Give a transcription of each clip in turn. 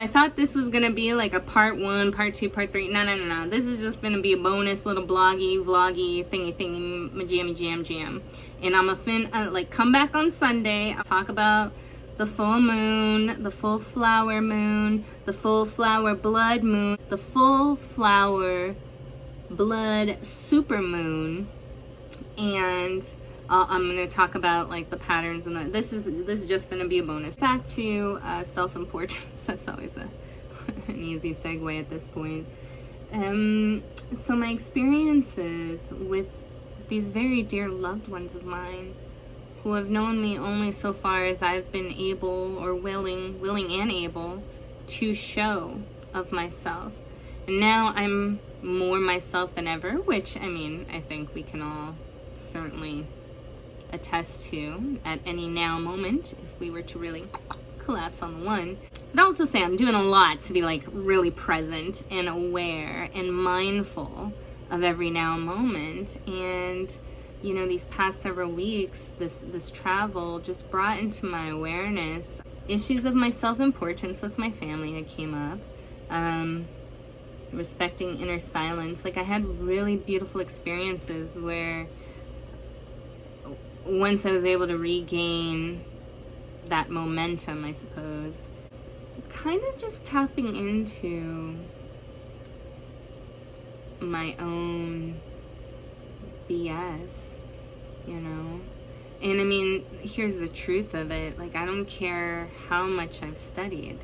I thought this was gonna be like a part 1, part 2, part 3. No. This is just gonna be a bonus little vloggy, thingy, jam. And I'm gonna like come back on Sunday. I'll talk about the full moon, the full flower moon, the full flower blood moon, the full flower blood super moon, and I'm gonna talk about like the patterns and that. This is just gonna be a bonus. Back to self-importance. That's always an easy segue at this point. So my experiences with these very dear loved ones of mine, who have known me only so far as I've been able or willing and able to show of myself. And now I'm more myself than ever, which, I mean, I think we can all certainly attest to at any now moment if we were to really collapse on the one. But also say I'm doing a lot to be like really present and aware and mindful of every now moment. And you know, these past several weeks, this travel just brought into my awareness issues of my self-importance with my family that came up. Respecting inner silence. Like, I had really beautiful experiences where once I was able to regain that momentum, I suppose, kind of just tapping into my own BS, you know? And I mean, here's the truth of it. Like, I don't care how much I've studied,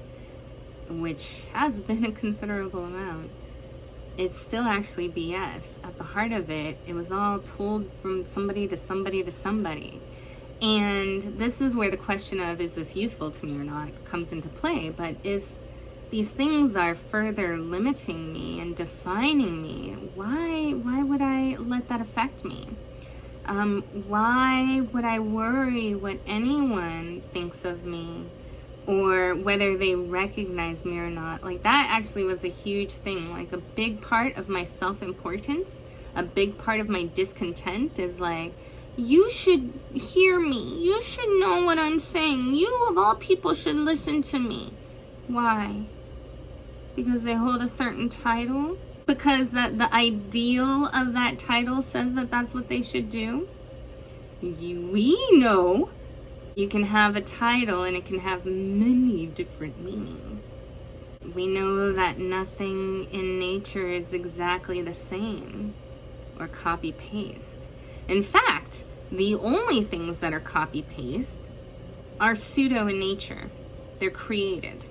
which has been a considerable amount. It's still actually BS. At the heart of it, it was all told from somebody to somebody to somebody. And this is where the question of, is this useful to me or not, comes into play. But if these things are further limiting me and defining me, why would I let that affect me? Why would I worry what anyone thinks of me, or whether they recognize me or not? Like, that actually was a huge thing. Like, a big part of my self-importance, a big part of my discontent is like, you should hear me. You should know what I'm saying. You of all people should listen to me. Why? Because they hold a certain title? Because that the ideal of that title says that that's what they should do? We know you can have a title and it can have many different meanings. We know that nothing in nature is exactly the same or copy-paste. In fact, the only things that are copy-paste are pseudo in nature. They're created.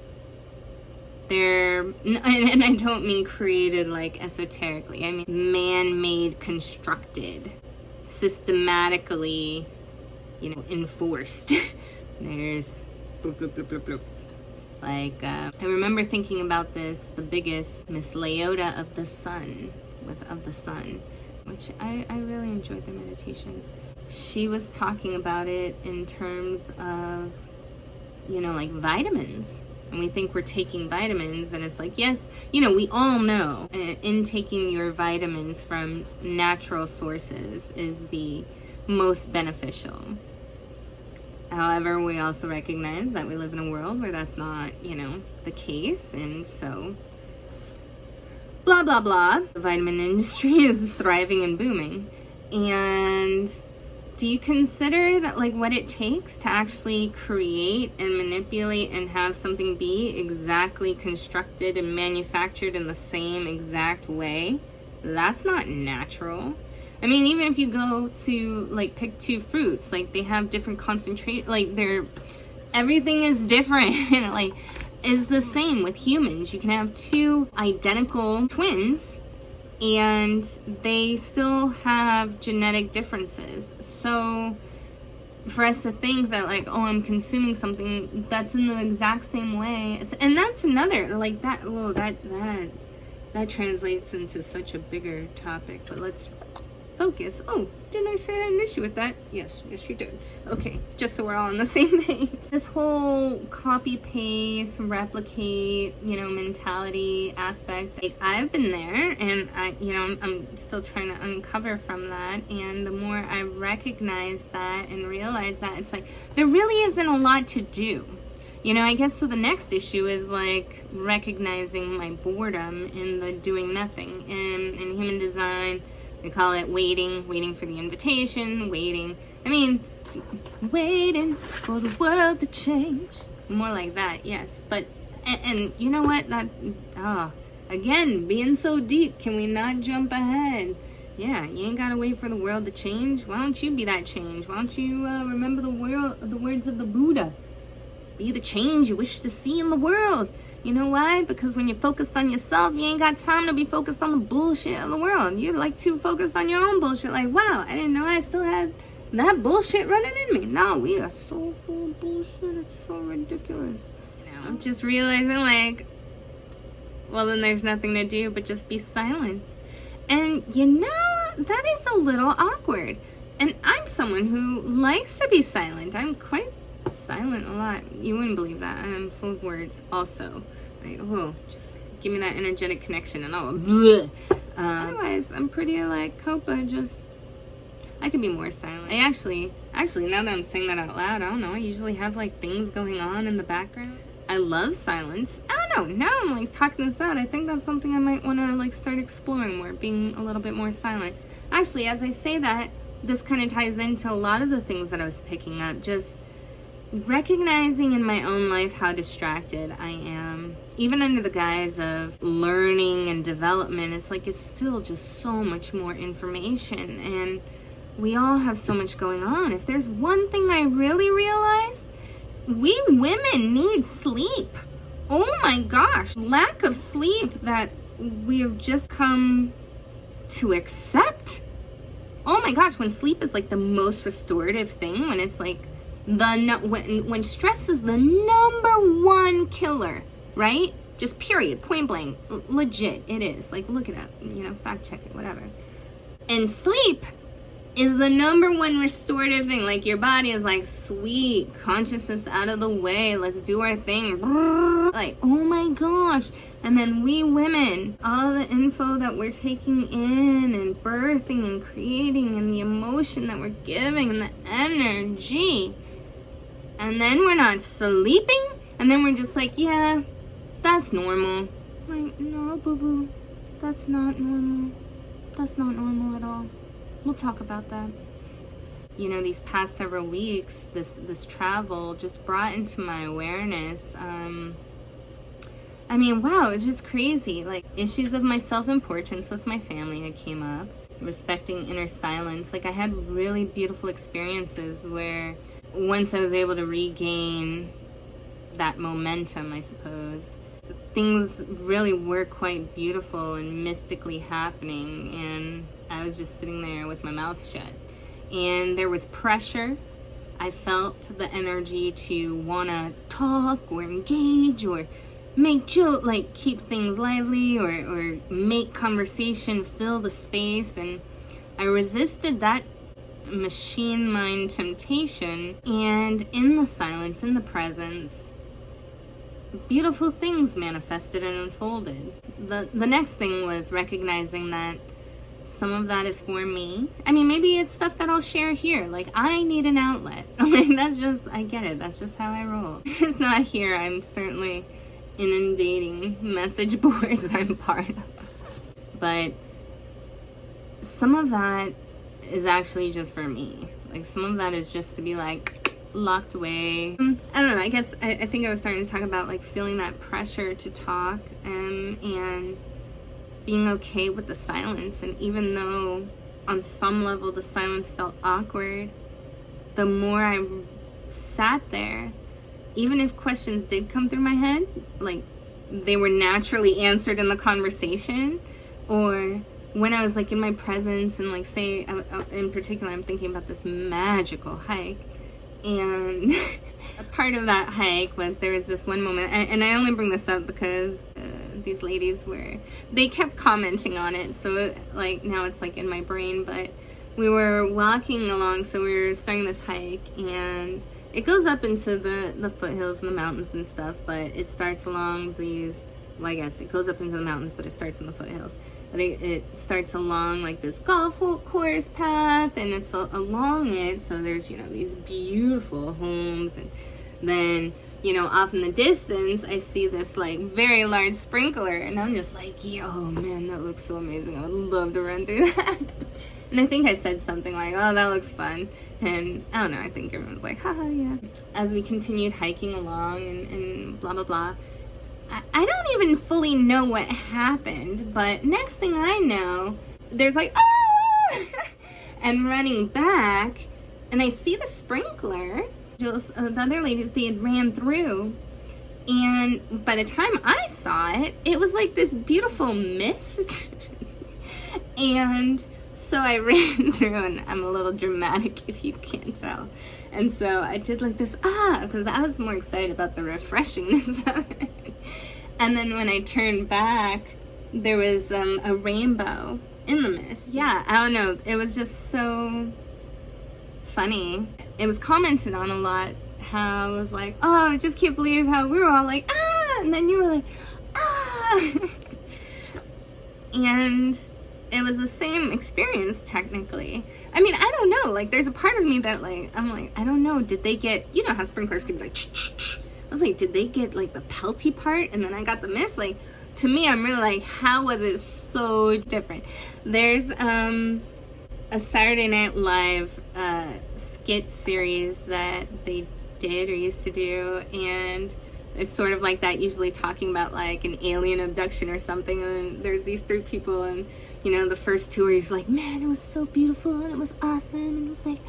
And I don't mean created like esoterically. I mean man-made, constructed, systematically, you know, enforced. There's bloops. Like, I remember thinking about this, the biggest Miss Leota of the Sun, which I really enjoyed their meditations. She was talking about it in terms of, you know, like vitamins. And we think we're taking vitamins, and it's like, yes, you know, we all know intaking your vitamins from natural sources is the most beneficial. However, we also recognize that we live in a world where that's not, you know, the case, and so blah, blah, blah. The vitamin industry is thriving and booming. And do you consider that, like, what it takes to actually create and manipulate and have something be exactly constructed and manufactured in the same exact way? That's not natural. I mean, even if you go to, like, pick two fruits, like, they have different concentrate, like, everything is different. Like, is the same with humans. You can have two identical twins and they still have genetic differences. So for us to think that, like, oh, I'm consuming something that's in the exact same way, and that's another, like, that, well, that translates into such a bigger topic, but let's focus. Oh, didn't I say I had an issue with that? Yes, you did. Okay, just so we're all on the same page. This whole copy, paste, replicate, you know, mentality aspect, like, I've been there, and I'm still trying to uncover from that. And the more I recognize that and realize that, it's like, there really isn't a lot to do. You know, I guess so the next issue is like recognizing my boredom in the doing nothing. In human design, they call it waiting for the invitation, waiting for the world to change. More like that, yes. But, and you know what, again, being so deep, can we not jump ahead? Yeah, you ain't gotta wait for the world to change. Why don't you be that change? Why don't you remember the words of the Buddha? Be the change you wish to see in the world. You know why? Because when you're focused on yourself, you ain't got time to be focused on the bullshit of the world. You're like too focused on your own bullshit. Like, wow, I didn't know I still had that bullshit running in me. No, we are so full of bullshit. It's so ridiculous. You know, I'm just realizing, like, well, then there's nothing to do but just be silent. And you know, that is a little awkward. And I'm someone who likes to be silent. I'm quite silent a lot. You wouldn't believe that. I'm full of words also. Like, oh, just give me that energetic connection and I'll bleh. Otherwise, I'm pretty like Copa, just I could be more silent. I actually, now that I'm saying that out loud, I don't know, I usually have like things going on in the background. I love silence. I don't know, now I'm like talking this out. I think that's something I might want to like start exploring more, being a little bit more silent. Actually, as I say that, this kind of ties into a lot of the things that I was picking up, just recognizing in my own life how distracted I am. Even under the guise of learning and development, it's like it's still just so much more information and we all have so much going on. If there's one thing I really realize, we women need sleep. Oh my gosh, lack of sleep that we have just come to accept. Oh my gosh, when sleep is like the most restorative thing, when it's like when stress is the #1 killer, right? Just period, point blank, legit, it is. Like, look it up, you know, fact check it, whatever. And sleep is the #1 restorative thing. Like, your body is like, sweet, consciousness out of the way, let's do our thing. Like, oh my gosh. And then we women, all the info that we're taking in and birthing and creating and the emotion that we're giving and the energy, and then we're not sleeping, and then we're just like, yeah, that's normal. Like, no, boo-boo, that's not normal. That's not normal at all. We'll talk about that. You know, these past several weeks, this travel just brought into my awareness, I mean, wow, it's just crazy. Like, issues of my self-importance with my family that came up, respecting inner silence. Like, I had really beautiful experiences where once I was able to regain that momentum, I suppose, things really were quite beautiful and mystically happening, and I was just sitting there with my mouth shut. And there was pressure. I felt the energy to want to talk or engage or make joke, like keep things lively or make conversation, fill the space, and I resisted that machine mind temptation, and in the silence, in the presence, beautiful things manifested and unfolded. The next thing was recognizing that some of that is for me. I mean, maybe it's stuff that I'll share here. Like, I need an outlet. Like, that's just, I get it. That's just how I roll. It's not here. I'm certainly inundating message boards I'm part of. But some of that is actually just for me. Like, some of that is just to be like locked away. I don't know, I guess I think I was starting to talk about like feeling that pressure to talk and being okay with the silence. And even though on some level the silence felt awkward, the more I sat there, even if questions did come through my head, like they were naturally answered in the conversation, or when I was like in my presence and like say, in particular, I'm thinking about this magical hike, and a part of that hike was there was this one moment, and I only bring this up because these ladies they kept commenting on it, so like now it's like in my brain. But we were walking along, so we were starting this hike, and it goes up into the foothills and the mountains and stuff, but it starts along these, well, I guess it goes up into the mountains, but it starts in the foothills. I think it starts along like this golf course path, and it's along it, so there's, you know, these beautiful homes, and then you know, off in the distance, I see this like very large sprinkler, and I'm just like, yo, man, that looks so amazing. I would love to run through that. And I think I said something like, oh, that looks fun. And I don't know, I think everyone's like, haha, yeah. As we continued hiking along and blah, blah, blah, I don't even fully know what happened, but next thing I know, there's like, ah! And running back, and I see the sprinkler. The other ladies, they had ran through, and by the time I saw it, it was like this beautiful mist. And so I ran through, and I'm a little dramatic if you can't tell. And so I did like this, because I was more excited about the refreshingness of it. And then when I turned back, there was a rainbow in the mist. Yeah, I don't know. It was just so funny. It was commented on a lot, how I was like, oh, I just can't believe how we were all like, ah! And then you were like, ah! And it was the same experience, technically. I mean, I don't know. Like, there's a part of me that, like, I'm like, I don't know. Did they get, you know how sprinklers can be like, ch-ch-ch. I was like, did they get, like, the pelty part? And then I got the mist. Like, to me, I'm really like, how was it so different? There's a Saturday Night Live skit series that they did or used to do, and it's sort of like that, usually talking about like an alien abduction or something, and there's these three people, and you know, the first two are just like, man, it was so beautiful and it was awesome, and it was like,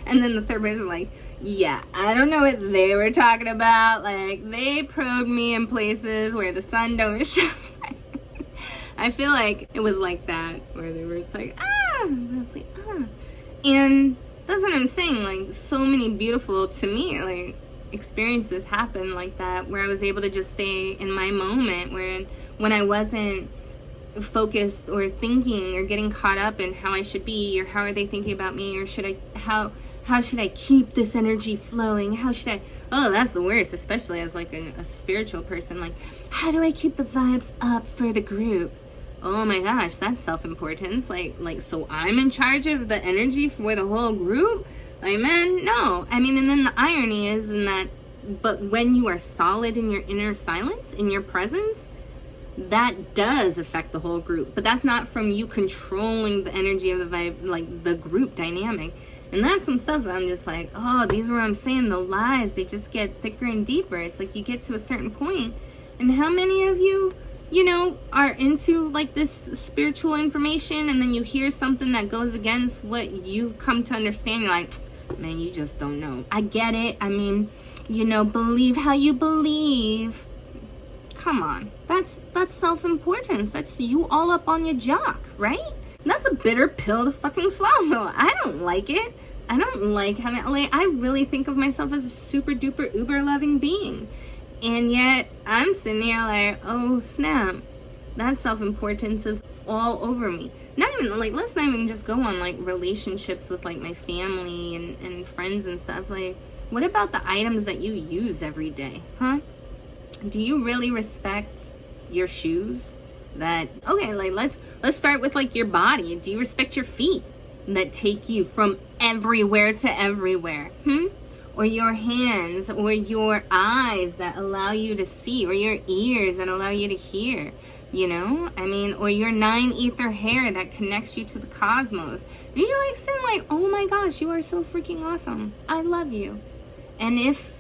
and then the third person like, yeah, I don't know what they were talking about, like they probed me in places where the sun don't shine. I feel like it was like that, where they were just like, and I was like, and that's what I'm saying, like so many beautiful, to me, like experiences happen like that, where I was able to just stay in my moment, where when I wasn't focused or thinking or getting caught up in how I should be, or how are they thinking about me, or should I, how should I keep this energy flowing, how should I, oh, that's the worst, especially as like a spiritual person, like how do I keep the vibes up for the group? Oh my gosh, that's self-importance. Like, so I'm in charge of the energy for the whole group? Like, man, no. I mean, and then the irony is in that, but when you are solid in your inner silence, in your presence, that does affect the whole group. But that's not from you controlling the energy of the vibe, like the group dynamic. And that's some stuff that I'm just like, oh, these are what I'm saying, the lies, they just get thicker and deeper. It's like you get to a certain point, and how many of you, you know, are into like this spiritual information, and then you hear something that goes against what you come to understand, you're like, man, you just don't know. I get it. I mean, you know, believe how you believe. Come on. That's self-importance. That's you all up on your jock, right? That's a bitter pill to fucking swallow. I don't like it. I don't like having, like, I really think of myself as a super duper uber loving being. And yet, I'm sitting here like, oh snap, that self-importance is all over me. Not even, like, let's not even just go on, like, relationships with, like, my family and friends and stuff. Like, what about the items that you use every day, huh? Do you really respect your shoes? That, okay, like, let's start with, like, your body. Do you respect your feet that take you from everywhere to everywhere, Or your hands, or your eyes that allow you to see, or your ears that allow you to hear, you know? I mean, or your 9 ether hair that connects you to the cosmos. Do you like saying like, oh my gosh, you are so freaking awesome. I love you. And if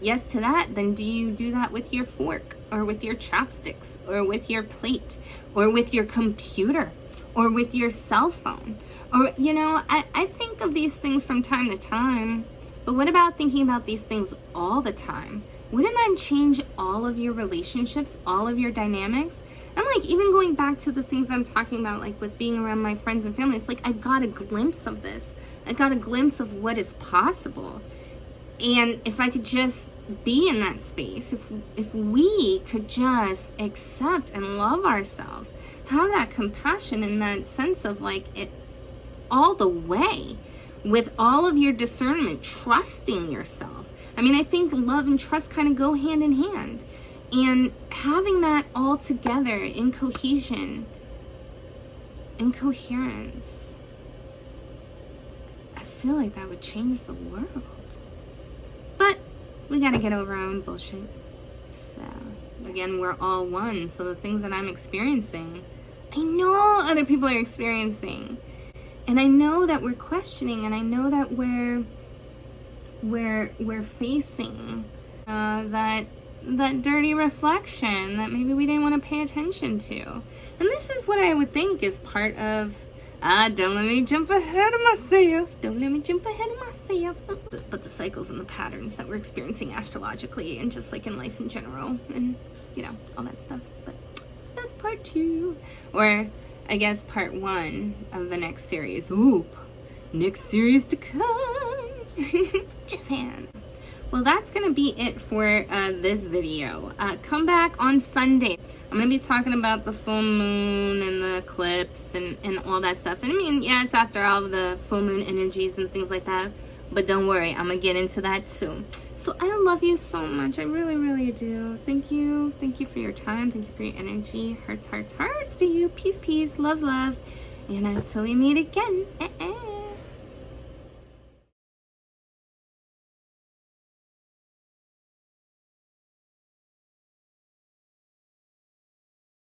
yes to that, then do you do that with your fork, or with your chopsticks, or with your plate, or with your computer, or with your cell phone? Or, you know, I think of these things from time to time. But what about thinking about these things all the time? Wouldn't that change all of your relationships, all of your dynamics? I'm like, even going back to the things I'm talking about, like with being around my friends and family, it's like I got a glimpse of this. I got a glimpse of what is possible. And if I could just be in that space, if we could just accept and love ourselves, have that compassion and that sense of like it all the way, with all of your discernment, trusting yourself. I mean, I think love and trust kind of go hand in hand. And having that all together in cohesion, in coherence, I feel like that would change the world. But we gotta get over our own bullshit. So, again, we're all one. So the things that I'm experiencing, I know other people are experiencing. And I know that we're questioning, and I know that we're facing that dirty reflection that maybe we didn't want to pay attention to. And this is what I would think is part of, don't let me jump ahead of myself. Don't let me jump ahead of myself. But the cycles and the patterns that we're experiencing astrologically and just like in life in general, and you know, all that stuff. But that's part 2. Or I guess part 1 of the next series. Ooh, next series to come. Just hands. Well, that's gonna be it for this video. Come back on Sunday. I'm gonna be talking about the full moon and the eclipse and all that stuff. And I mean, yeah, it's after all of the full moon energies and things like that. But don't worry, I'm gonna get into that soon. So I love you so much. I really, really do. Thank you. Thank you for your time. Thank you for your energy. Hearts, hearts, hearts to you. Peace, peace. Loves, loves. And until we meet again.